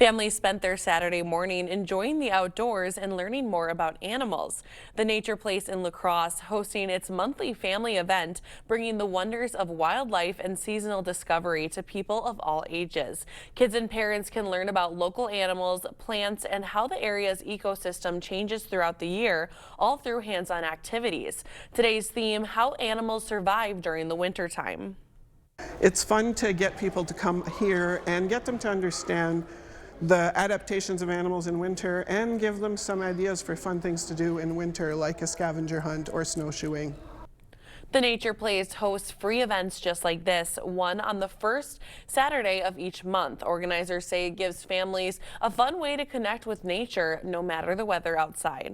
Families spent their Saturday morning enjoying the outdoors and learning more about animals. The Nature Place in La Crosse hosting its monthly family event, bringing the wonders of wildlife and seasonal discovery to people of all ages. Kids and parents can learn about local animals, plants, and how the area's ecosystem changes throughout the year, all through hands-on activities. Today's theme, how animals survive during the wintertime. It's fun to get people to come here and get them to understand the adaptations of animals in winter and give them some ideas for fun things to do in winter, like a scavenger hunt or snowshoeing. The Nature Place hosts free events just like this, one on the first Saturday of each month. Organizers say it gives families a fun way to connect with nature no matter the weather outside.